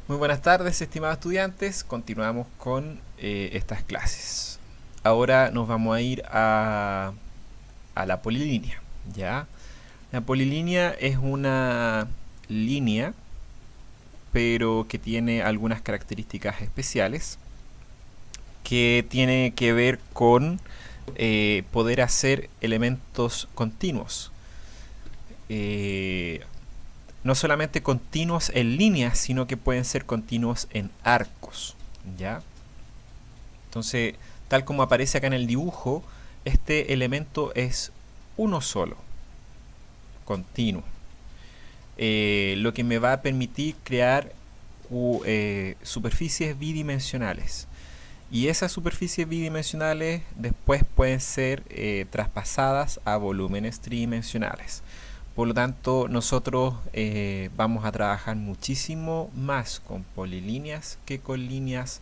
Muy buenas tardes, estimados estudiantes. Continuamos con estas clases. Ahora nos vamos a ir a la polilínea, ¿ya? La polilínea es una línea, pero que tiene algunas características especiales, que tiene que ver con poder hacer elementos continuos. Eh, no solamente continuos en líneas, sino que pueden ser continuos en arcos, ¿ya? Entonces, tal como aparece acá en el dibujo, este elemento es uno solo, continuo, lo que me va a permitir crear superficies bidimensionales. Y esas superficies bidimensionales después pueden ser traspasadas a volúmenes tridimensionales. Por lo tanto, nosotros vamos a trabajar muchísimo más con polilíneas que con líneas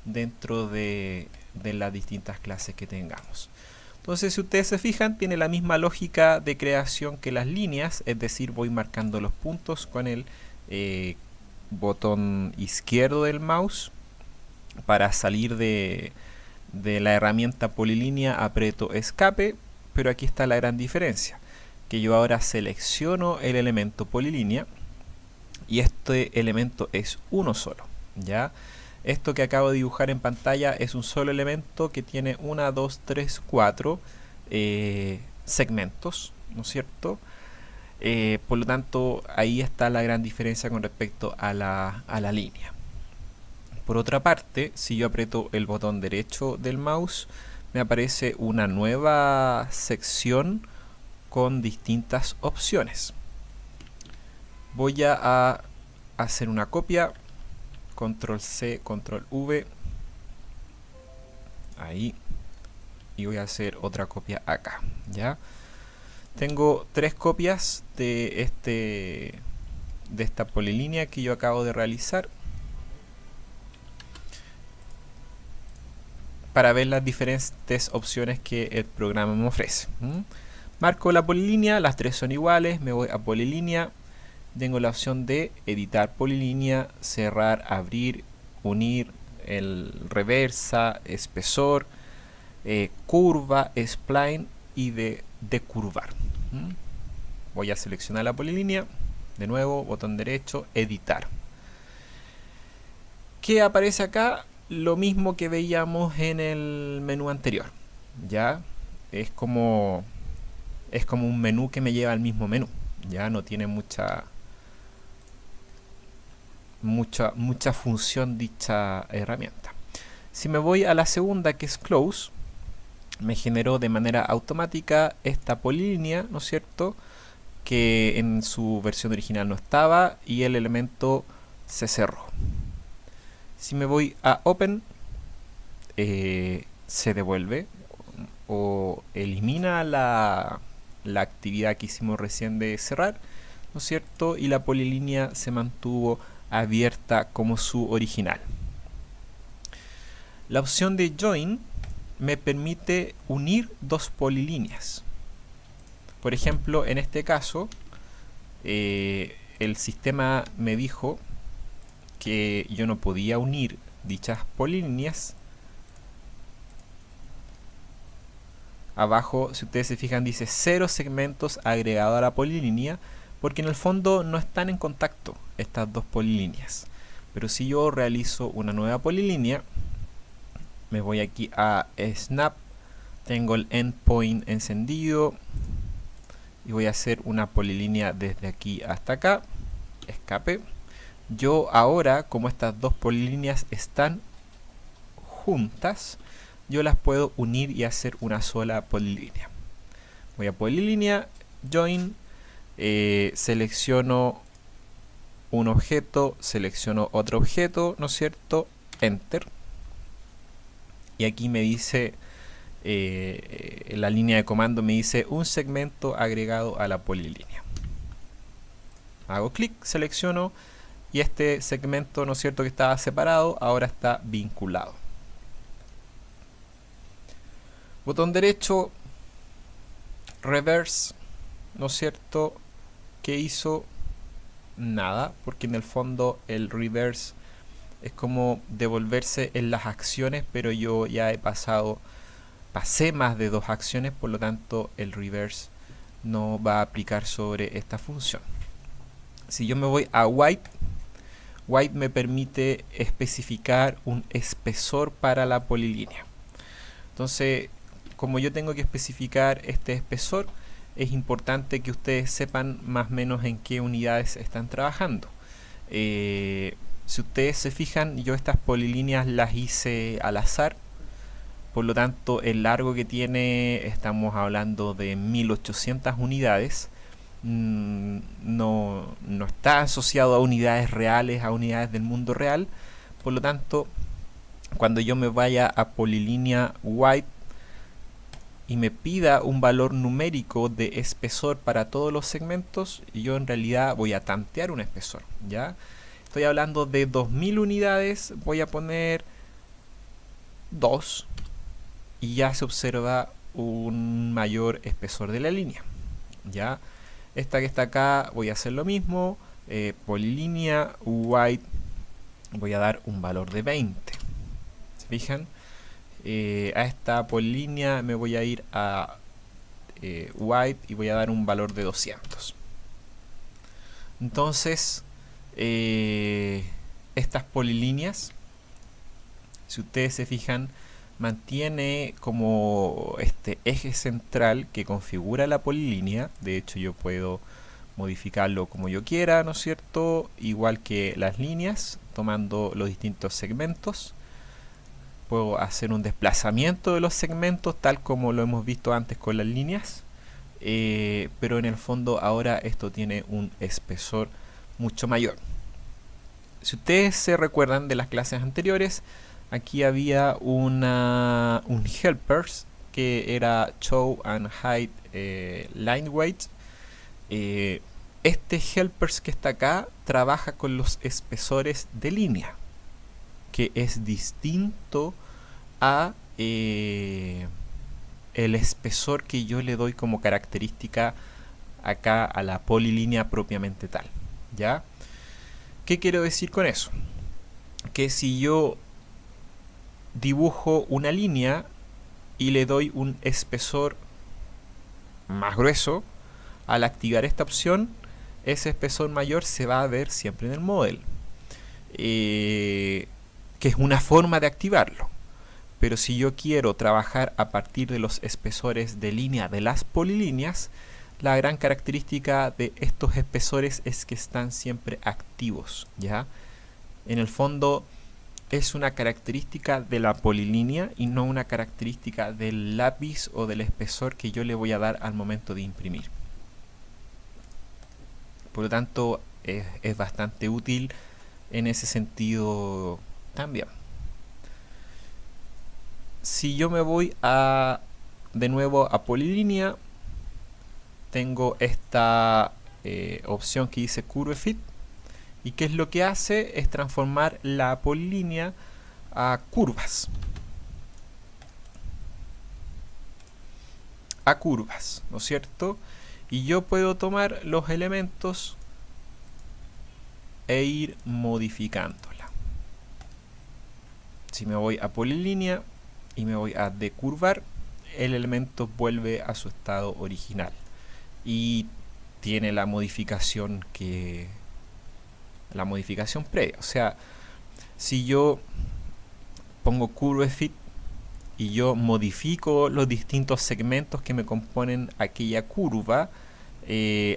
dentro de las distintas clases que tengamos. Entonces, si ustedes se fijan, tiene la misma lógica de creación que las líneas, es decir, voy marcando los puntos con el botón izquierdo del mouse. Para salir de la herramienta polilínea aprieto escape, pero aquí está la gran diferencia, que yo ahora selecciono el elemento polilínea y este elemento es uno solo, ¿ya? Esto que acabo de dibujar en pantalla es un solo elemento que tiene 1, 2, 3, 4 segmentos, ¿no es cierto? Por lo tanto, ahí está la gran diferencia con respecto a la línea. Por otra parte, si yo aprieto el botón derecho del mouse, me aparece una nueva sección con distintas opciones. Voy a hacer una copia, control C, control V, ahí, y voy a hacer otra copia acá, ¿ya? Tengo 3 copias de esta polilínea que yo acabo de realizar para ver las diferentes opciones que el programa me ofrece. Marco la polilínea, las 3 son iguales, me voy a polilínea, tengo la opción de editar polilínea, cerrar, abrir, unir, el reversa, espesor, curva, spline y de curvar. Voy a seleccionar la polilínea, de nuevo, botón derecho, editar. ¿Qué aparece acá? Lo mismo que veíamos en el menú anterior. Ya es como un menú que me lleva al mismo menú. Ya no tiene mucha función dicha herramienta. Si me voy a la segunda, que es close, me generó de manera automática esta polilínea, ¿no es cierto?, que en su versión original no estaba y el elemento se cerró. Si me voy a open, se devuelve o elimina la actividad que hicimos recién de cerrar, ¿no es cierto? Y la polilínea se mantuvo abierta como su original. La opción de join me permite unir dos polilíneas. Por ejemplo, en este caso, el sistema me dijo que yo no podía unir dichas polilíneas. Abajo, si ustedes se fijan, dice 0 segmentos agregados a la polilínea, porque en el fondo no están en contacto estas dos polilíneas. Pero si yo realizo una nueva polilínea, me voy aquí a Snap, tengo el endpoint encendido y voy a hacer una polilínea desde aquí hasta acá, escape. Yo ahora, como estas dos polilíneas están juntas, yo las puedo unir y hacer una sola polilínea. Voy a polilínea, join, selecciono un objeto, selecciono otro objeto, ¿no es cierto? Enter. Y aquí me dice, en la línea de comando me dice un segmento agregado a la polilínea. Hago clic, selecciono y este segmento, ¿no es cierto?, que estaba separado, ahora está vinculado. Botón derecho, reverse, ¿no es cierto?, ¿qué hizo? Nada, porque en el fondo el reverse Es como devolverse en las acciones, pero yo ya pasé más de 2 acciones, por lo tanto el reverse no va a aplicar sobre esta función. Si yo me voy a wipe me permite especificar un espesor para la polilínea. Entonces, como yo tengo que especificar este espesor, es importante que ustedes sepan más o menos en qué unidades están trabajando. Si ustedes se fijan, yo estas polilíneas las hice al azar. Por lo tanto, el largo que tiene, estamos hablando de 1800 unidades. No está asociado a unidades reales, a unidades del mundo real. Por lo tanto, cuando yo me vaya a polilínea white y me pida un valor numérico de espesor para todos los segmentos, yo en realidad voy a tantear un espesor, ¿ya? Estoy hablando de 2000 unidades, voy a poner 2 y ya se observa un mayor espesor de la línea, ¿ya? Esta que está acá voy a hacer lo mismo, polilínea white voy a dar un valor de 20. ¿Se fijan? A esta polilínea me voy a ir a white y voy a dar un valor de 200. Entonces, estas polilíneas, si ustedes se fijan, mantiene como este eje central que configura la polilínea. De hecho, yo puedo modificarlo como yo quiera, ¿no es cierto? Igual que las líneas, tomando los distintos segmentos. Puedo hacer un desplazamiento de los segmentos, tal como lo hemos visto antes con las líneas. Pero en el fondo ahora esto tiene un espesor mucho mayor. Si ustedes se recuerdan de las clases anteriores, aquí había un helpers que era show and hide line weight. Este helpers que está acá trabaja con los espesores de línea, que es distinto a el espesor que yo le doy como característica acá a la polilínea propiamente tal, ¿ya? ¿Qué quiero decir con eso? Que si yo dibujo una línea y le doy un espesor más grueso, al activar esta opción, ese espesor mayor se va a ver siempre en el model, que es una forma de activarlo. Pero si yo quiero trabajar a partir de los espesores de línea de las polilíneas, la gran característica de estos espesores es que están siempre activos, ¿ya? En el fondo es una característica de la polilínea y no una característica del lápiz o del espesor que yo le voy a dar al momento de imprimir. Por lo tanto, es bastante útil en ese sentido también. Si yo me voy de nuevo a polilínea, tengo esta opción que dice Curve Fit, y ¿qué es lo que hace? Es transformar la polilínea a curvas. ¿No es cierto? Y yo puedo tomar los elementos e ir modificándola. Si me voy a polilínea y me voy a decurvar, el elemento vuelve a su estado original y tiene la modificación previa. O sea, si yo pongo Curve Fit y yo modifico los distintos segmentos que me componen aquella curva,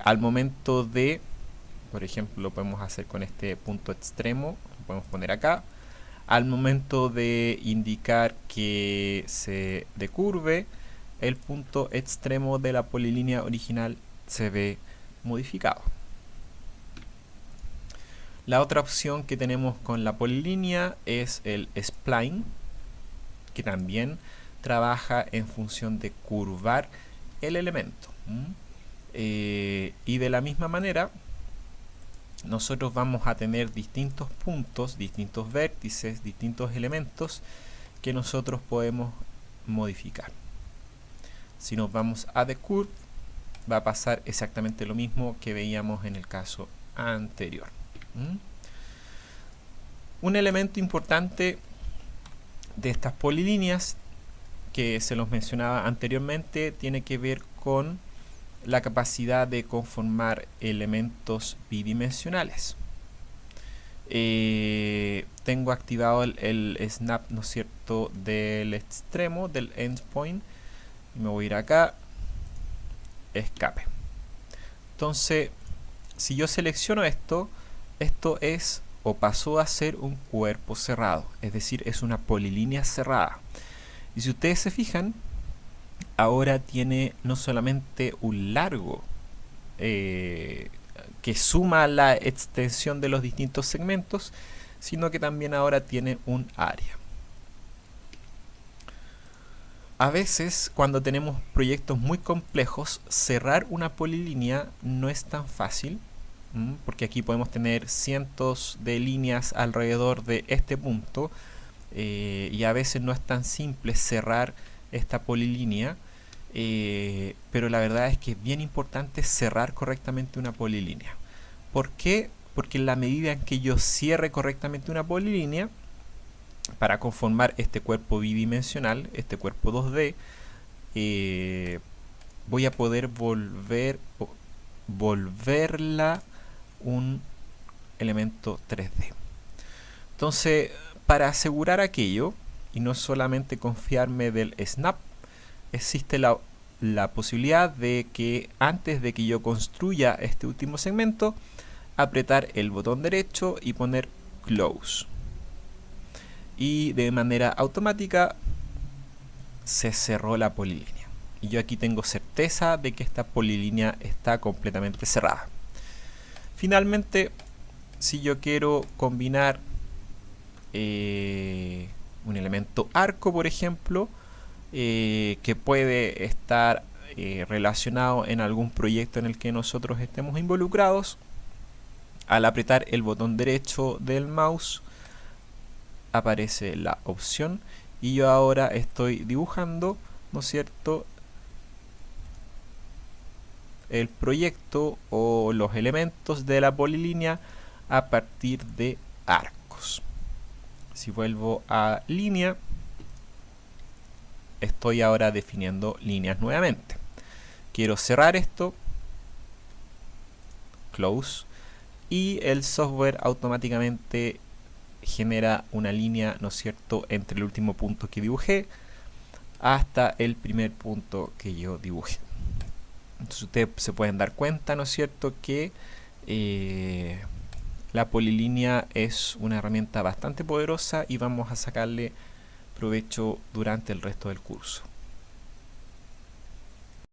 al momento de, por ejemplo, lo podemos hacer con este punto extremo, lo podemos poner acá. Al momento de indicar que se decurve, el punto extremo de la polilínea original se ve modificado. La otra opción que tenemos con la polilínea es el spline, que también trabaja en función de curvar el elemento. Y de la misma manera, nosotros vamos a tener distintos puntos, distintos vértices, distintos elementos que nosotros podemos modificar. Si nos vamos a decurve, va a pasar exactamente lo mismo que veíamos en el caso anterior. Un elemento importante de estas polilíneas, que se los mencionaba anteriormente, tiene que ver con la capacidad de conformar elementos bidimensionales. Tengo activado el snap, ¿no es cierto?, del extremo, del endpoint. Y me voy a ir acá, escape. Entonces, si yo selecciono esto, esto es o pasó a ser un cuerpo cerrado, es decir, es una polilínea cerrada. Y si ustedes se fijan, ahora tiene no solamente un largo que suma la extensión de los distintos segmentos, sino que también ahora tiene un área. A veces, cuando tenemos proyectos muy complejos, cerrar una polilínea no es tan fácil, porque aquí podemos tener cientos de líneas alrededor de este punto, y a veces no es tan simple cerrar esta polilínea, pero la verdad es que es bien importante cerrar correctamente una polilínea. ¿Por qué? Porque en la medida en que yo cierre correctamente una polilínea, para conformar este cuerpo bidimensional, este cuerpo 2D, voy a poder volverla un elemento 3D. Entonces, para asegurar aquello, y no solamente confiarme del snap, existe la posibilidad de que antes de que yo construya este último segmento, apretar el botón derecho y poner close. Y de manera automática se cerró la polilínea. Y yo aquí tengo certeza de que esta polilínea está completamente cerrada. Finalmente, si yo quiero combinar un elemento arco, por ejemplo, que puede estar relacionado en algún proyecto en el que nosotros estemos involucrados, al apretar el botón derecho del mouse aparece la opción y yo ahora estoy dibujando, ¿no es cierto?, el proyecto o los elementos de la polilínea a partir de arcos. Si vuelvo a línea, estoy ahora definiendo líneas nuevamente. Quiero cerrar esto, close, y el software automáticamente genera una línea, ¿no es cierto?, entre el último punto que dibujé hasta el primer punto que yo dibujé. Entonces ustedes se pueden dar cuenta, ¿no es cierto?, que la polilínea es una herramienta bastante poderosa y vamos a sacarle provecho durante el resto del curso.